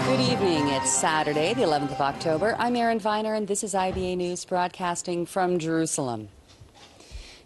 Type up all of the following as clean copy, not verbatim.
Good evening. It's Saturday, the 11th of October. I'm Erin Viner, and this is IBA News broadcasting from Jerusalem.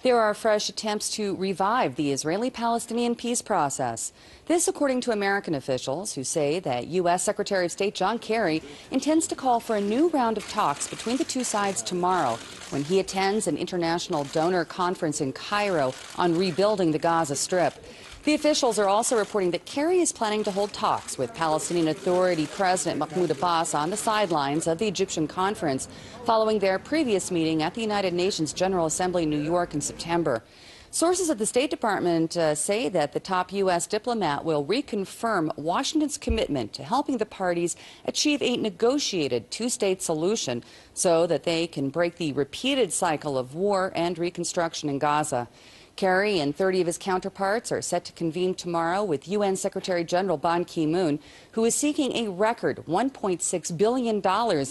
There are fresh attempts to revive the Israeli-Palestinian peace process. This, according to American officials who say that U.S. Secretary of State John Kerry intends to call for a new round of talks between the two sides tomorrow when he attends an international donor conference in Cairo on rebuilding the Gaza Strip. The officials are also reporting that Kerry is planning to hold talks with Palestinian Authority President Mahmoud Abbas on the sidelines of the Egyptian conference, following their previous meeting at the United Nations General Assembly in New York in September. Sources at the State Department say that the top U.S. diplomat will reconfirm Washington's commitment to helping the parties achieve a negotiated two-state solution so that they can break the repeated cycle of war and reconstruction in Gaza. Kerry and 30 of his counterparts are set to convene tomorrow with UN Secretary General Ban Ki-moon, who is seeking a record $1.6 billion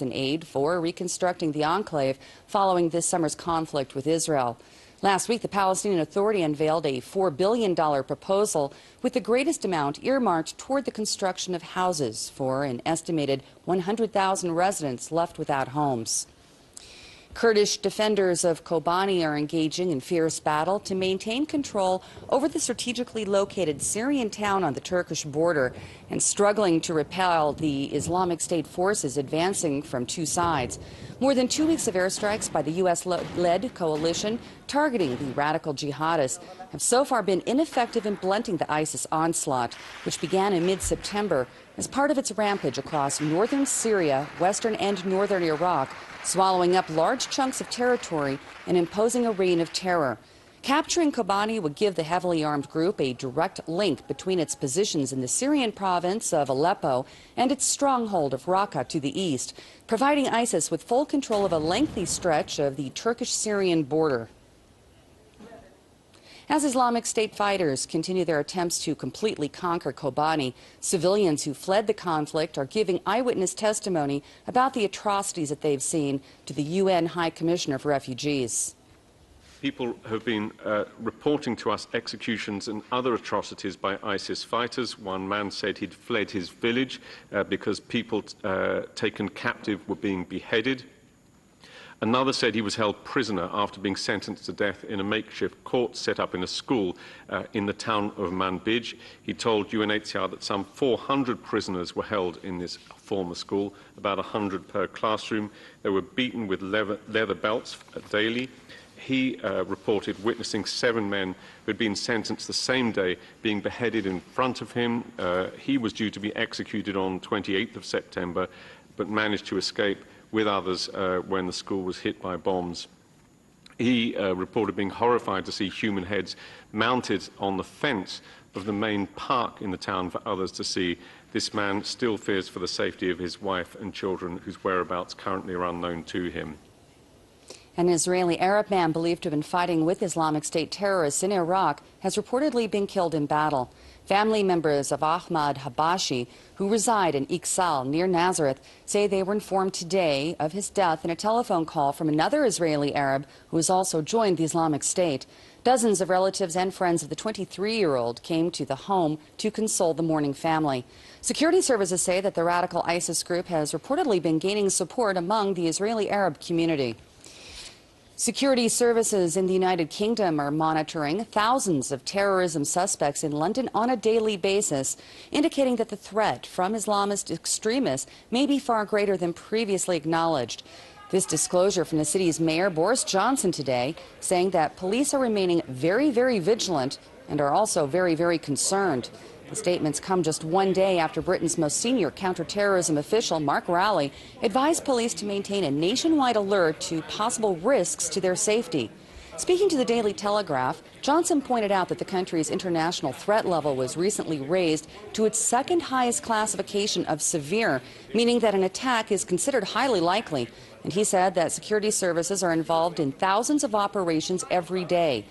in aid for reconstructing the enclave following this summer's conflict with Israel. Last week, the Palestinian Authority unveiled a $4 billion proposal with the greatest amount earmarked toward the construction of houses for an estimated 100,000 residents left without homes. Kurdish defenders of Kobani are engaging in fierce battle to maintain control over the strategically located Syrian town on the Turkish border and struggling to repel the Islamic State forces advancing from two sides. More than 2 weeks of airstrikes by the U.S.-led coalition targeting the radical jihadists have so far been ineffective in blunting the ISIS onslaught, which began in mid-September as part of its rampage across northern Syria, western and northern Iraq, swallowing up large chunks of territory and imposing a reign of terror. Capturing Kobani would give the heavily armed group a direct link between its positions in the Syrian province of Aleppo and its stronghold of Raqqa to the east, providing ISIS with full control of a lengthy stretch of the Turkish-Syrian border. As Islamic State fighters continue their attempts to completely conquer Kobani, civilians who fled the conflict are giving eyewitness testimony about the atrocities that they've seen to the UN High Commissioner for Refugees. People have been reporting to us executions and other atrocities by ISIS fighters. One man said he'd fled his village because people taken captive were being beheaded. Another said he was held prisoner after being sentenced to death in a makeshift court set up in a school in the town of Manbij. He told UNHCR that some 400 prisoners were held in this former school, about 100 per classroom. They were beaten with leather belts daily. He reported witnessing 7 men who had been sentenced the same day being beheaded in front of him. He was due to be executed on 28th of September, but managed to escape with others when the school was hit by bombs. He reported being horrified to see human heads mounted on the fence of the main park in the town for others to see. This man still fears for the safety of his wife and children, whose whereabouts currently are unknown to him. An Israeli Arab man believed to have been fighting with Islamic State terrorists in Iraq has reportedly been killed in battle. Family members of Ahmad Habashi, who reside in Iksal near Nazareth, say they were informed today of his death in a telephone call from another Israeli Arab who has also joined the Islamic State. Dozens of relatives and friends of the 23-year-old came to the home to console the mourning family. Security services say that the radical ISIS group has reportedly been gaining support among the Israeli Arab community. Security services in the United Kingdom are monitoring thousands of terrorism suspects in London on a daily basis, indicating that the threat from Islamist extremists may be far greater than previously acknowledged. This disclosure from the city's mayor, Boris Johnson, today, saying that police are remaining very, very vigilant and are also very, very concerned. The statements come just one day after Britain's most senior counterterrorism official, Mark Rowley, advised police to maintain a nationwide alert to possible risks to their safety. Speaking to the Daily Telegraph, Johnson pointed out that the country's international threat level was recently raised to its second highest classification of severe, meaning that an attack is considered highly likely. And he said that security services are involved in thousands of operations every day.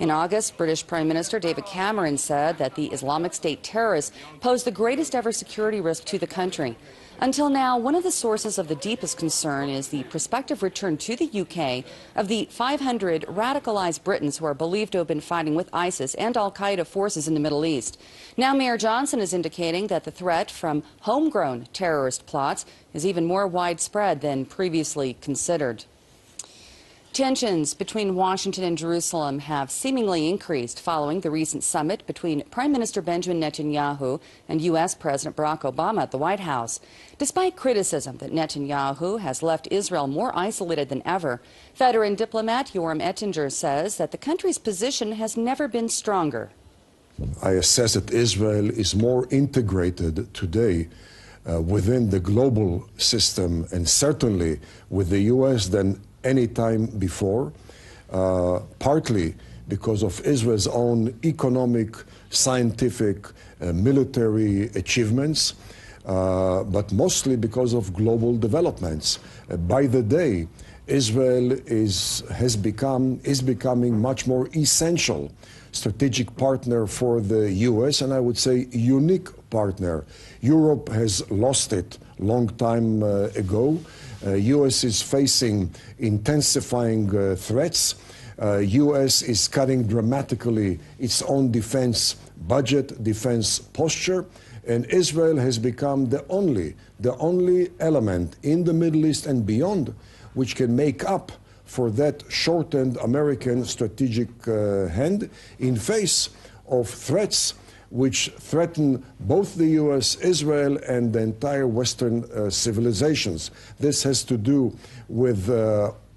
In August, British Prime Minister David Cameron said that the Islamic State terrorists pose the greatest ever security risk to the country. Until now, one of the sources of the deepest concern is the prospective return to the UK of the 500 radicalized Britons who are believed to have been fighting with ISIS and al-Qaeda forces in the Middle East. Now Mayor Johnson is indicating that the threat from homegrown terrorist plots is even more widespread than previously considered. Tensions between Washington and Jerusalem have seemingly increased following the recent summit between Prime Minister Benjamin Netanyahu and U.S. President Barack Obama at the White House. Despite criticism that Netanyahu has left Israel more isolated than ever, veteran diplomat Yoram Ettinger says that the country's position has never been stronger. I assess that Israel is more integrated today within the global system and certainly with the U.S. than any time before, partly because of Israel's own economic, scientific, military achievements, but mostly because of global developments. By the day, Israel is becoming much more essential strategic partner for the U.S. and I would say unique partner. Europe has lost it long time ago. U.S. is facing intensifying threats. U.S. is cutting dramatically its own defense budget, defense posture, and Israel has become the only element in the Middle East and beyond which can make up for that shortened American strategic hand in face of threats which threaten both the U.S., Israel, and the entire Western civilizations. This has to do with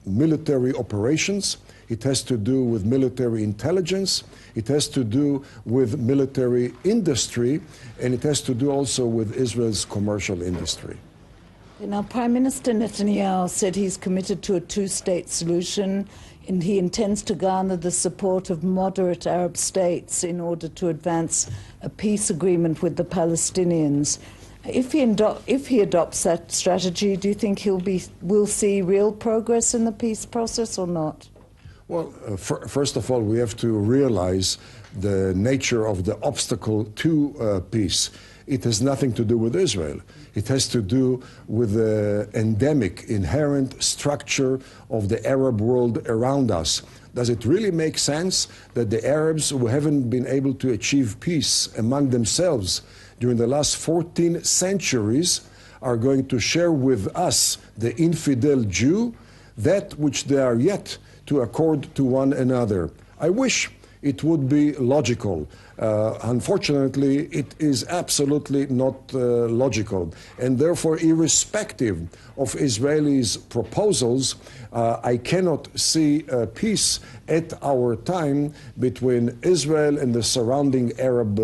military operations. It has to do with military intelligence. It has to do with military industry. And it has to do also with Israel's commercial industry. Now, Prime Minister Netanyahu said he's committed to a two-state solution, and he intends to garner the support of moderate Arab states in order to advance a peace agreement with the Palestinians. If he adopts that strategy, do you think we'll see real progress in the peace process or not? Well, first of all, we have to realize the nature of the obstacle to peace. It has nothing to do with Israel. It has to do with the endemic, inherent structure of the Arab world around us. Does it really make sense that the Arabs who haven't been able to achieve peace among themselves during the last 14 centuries are going to share with us, the infidel Jew, that which they are yet to accord to one another? I wish it would be logical. Unfortunately, it is absolutely not logical. And therefore, irrespective of Israelis' proposals, I cannot see peace at our time between Israel and the surrounding Arab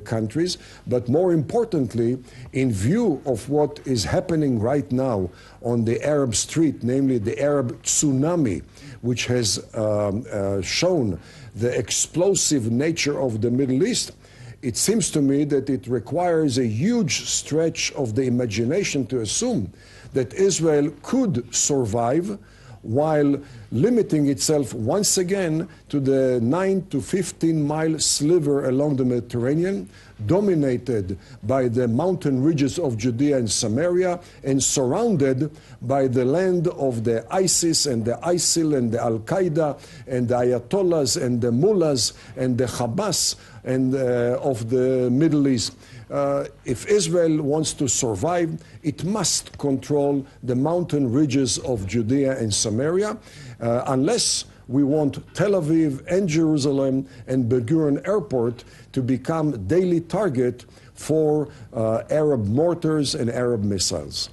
countries. But more importantly, in view of what is happening right now on the Arab street, namely the Arab tsunami, which has shown the explosive nature of the Middle East, it seems to me that it requires a huge stretch of the imagination to assume that Israel could survive while limiting itself once again to the 9 to 15 mile sliver along the Mediterranean, dominated by the mountain ridges of Judea and Samaria, and surrounded by the land of the ISIS and the ISIL and the Al-Qaeda and the Ayatollahs and the mullahs and the Hamas and of the Middle East. If Israel wants to survive, it must control the mountain ridges of Judea and Samaria, unless we want Tel Aviv and Jerusalem and Ben Gurion Airport to become daily target for Arab mortars and Arab missiles.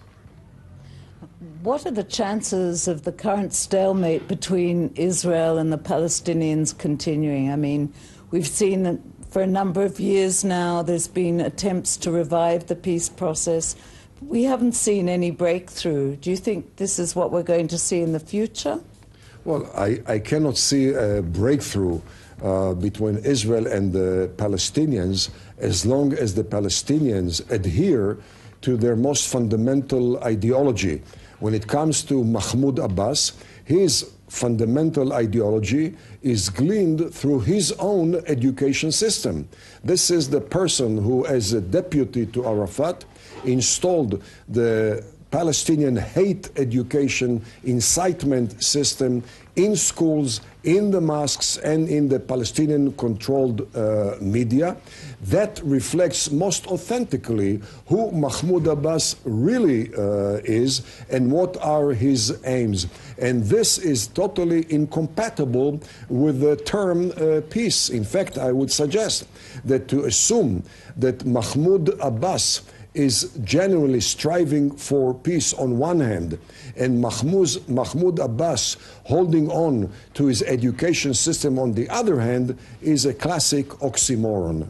What are the chances of the current stalemate between Israel and the Palestinians continuing? I mean, we've seen that for a number of years now there's been attempts to revive the peace process. We haven't seen any breakthrough. Do you think this is what we're going to see in the future? Well, I cannot see a breakthrough between Israel and the Palestinians as long as the Palestinians adhere to their most fundamental ideology. When it comes to Mahmoud Abbas, his fundamental ideology is gleaned through his own education system. This is the person who, as a deputy to Arafat, installed the Palestinian hate education incitement system in schools, in the mosques, and in the Palestinian-controlled media. That reflects most authentically who Mahmoud Abbas really is and what are his aims. And this is totally incompatible with the term peace. In fact, I would suggest that to assume that Mahmoud Abbas is genuinely striving for peace on one hand, and Mahmoud Abbas holding on to his education system on the other hand, is a classic oxymoron.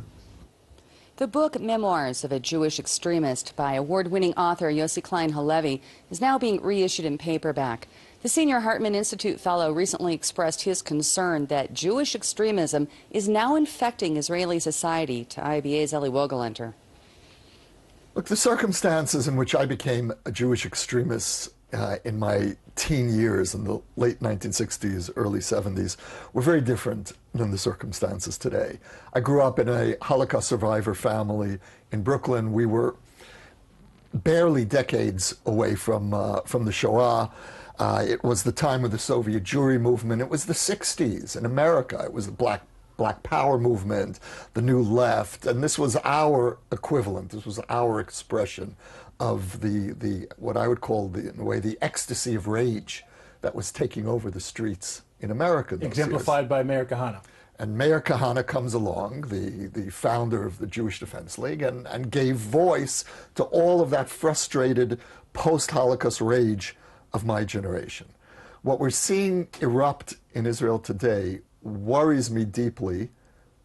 The book Memoirs of a Jewish Extremist by award-winning author Yossi Klein Halevi is now being reissued in paperback. The senior Hartman Institute fellow recently expressed his concern that Jewish extremism is now infecting Israeli society. To IBA's Eli Wogelenter. Look, the circumstances in which I became a Jewish extremist in my teen years in the late 1960s, early 70s, were very different than the circumstances today. I grew up in a Holocaust survivor family in Brooklyn. We were barely decades away from the Shoah. It was the time of the Soviet Jewry movement. It was the 60s in America. It was the Black Power movement, the New Left, and this was our equivalent. This was our expression of the what I would call in a way the ecstasy of rage that was taking over the streets in America. Exemplified by Meir Kahane. And Meir Kahane comes along, the founder of the Jewish Defense League, and gave voice to all of that frustrated post-Holocaust rage of my generation. What we're seeing erupt in Israel today worries me deeply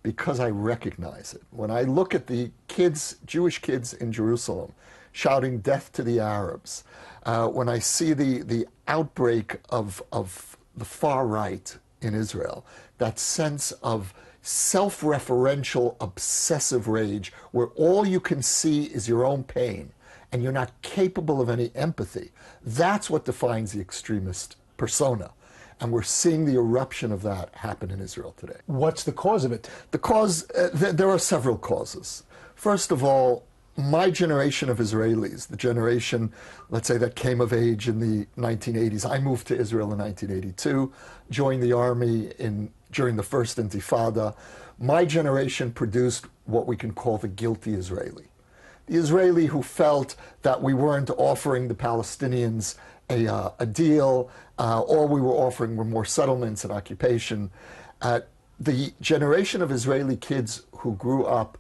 because I recognize it. When I look at the kids, Jewish kids in Jerusalem, shouting death to the Arabs, when I see the outbreak of the far right in Israel, that sense of self-referential, obsessive rage, where all you can see is your own pain, and you're not capable of any empathy, that's what defines the extremist persona. And we're seeing the eruption of that happen in Israel today. What's the cause of it? The cause, there are several causes. First of all, my generation of Israelis, the generation, let's say, that came of age in the 1980s. I moved to Israel in 1982, joined the army during the first Intifada. My generation produced what we can call the guilty Israeli. The Israeli who felt that we weren't offering the Palestinians a deal, all we were offering were more settlements and occupation. The generation of Israeli kids who grew up,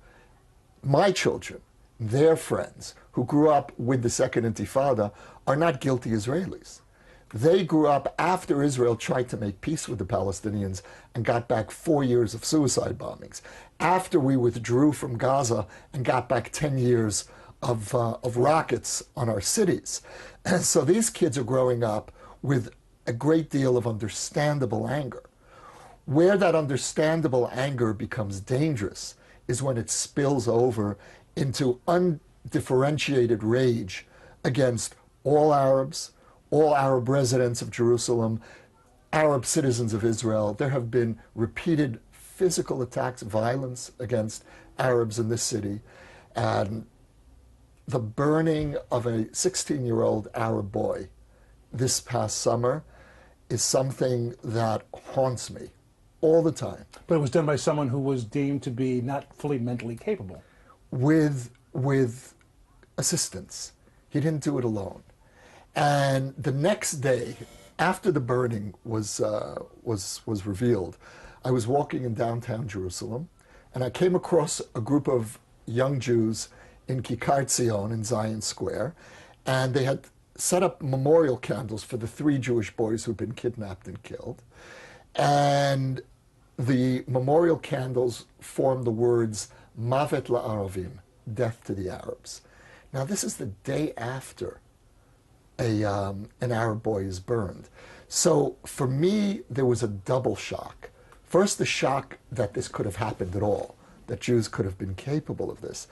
my children, their friends, who grew up with the Second Intifada, are not guilty Israelis. They grew up after Israel tried to make peace with the Palestinians and got back 4 years of suicide bombings, after we withdrew from Gaza and got back 10 years of rockets on our cities. And so these kids are growing up with a great deal of understandable anger. Where that understandable anger becomes dangerous is when it spills over into undifferentiated rage against all Arabs, all Arab residents of Jerusalem, Arab citizens of Israel. There have been repeated physical attacks, violence against Arabs in this city, and the burning of a 16-year-old Arab boy this past summer is something that haunts me all the time. But it was done by someone who was deemed to be not fully mentally capable. With assistance. He didn't do it alone. And the next day, after the burning was revealed, I was walking in downtown Jerusalem, and I came across a group of young Jews in Kikar Tzion in Zion Square, and they had set up memorial candles for the 3 Jewish boys who'd been kidnapped and killed. And the memorial candles formed the words, Mavet la'Aravim, death to the Arabs. Now, this is the day after an Arab boy is burned. So for me, there was a double shock. First, the shock that this could have happened at all, that Jews could have been capable of this.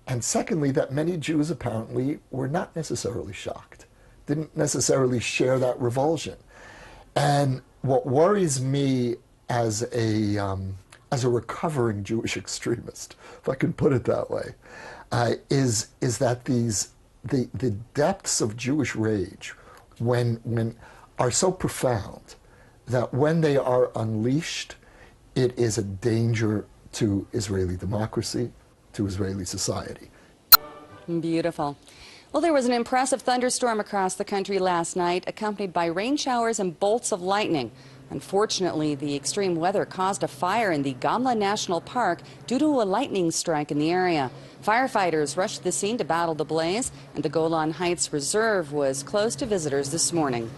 And secondly, that many Jews apparently were not necessarily shocked, didn't necessarily share that revulsion. And what worries me as a recovering Jewish extremist, if I can put it that way, is that the depths of Jewish rage when are so profound that when they are unleashed, it is a danger to Israeli democracy, to Israeli society. Beautiful. Well, there was an impressive thunderstorm across the country last night, accompanied by rain showers and bolts of lightning. Unfortunately, the extreme weather caused a fire in the Gamla National Park due to a lightning strike in the area. Firefighters rushed to the scene to battle the blaze, and the Golan Heights Reserve was closed to visitors this morning.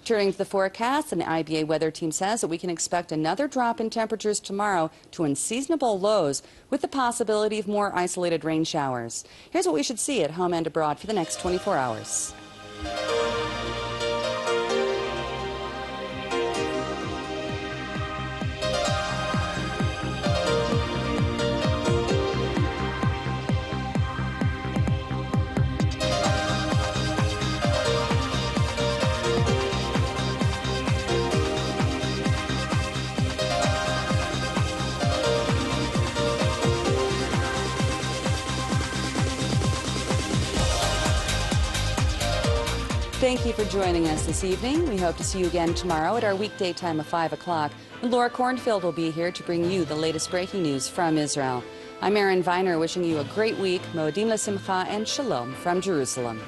Turning to the forecast, an IBA weather team says that we can expect another drop in temperatures tomorrow to unseasonable lows, with the possibility of more isolated rain showers. Here's what we should see at home and abroad for the next 24 hours. Thank you for joining us this evening. We hope to see you again tomorrow at our weekday time of 5 o'clock, when Laura Cornfield will be here to bring you the latest breaking news from Israel. I'm Erin Viner, wishing you a great week. Moedim L'Simcha and Shalom from Jerusalem.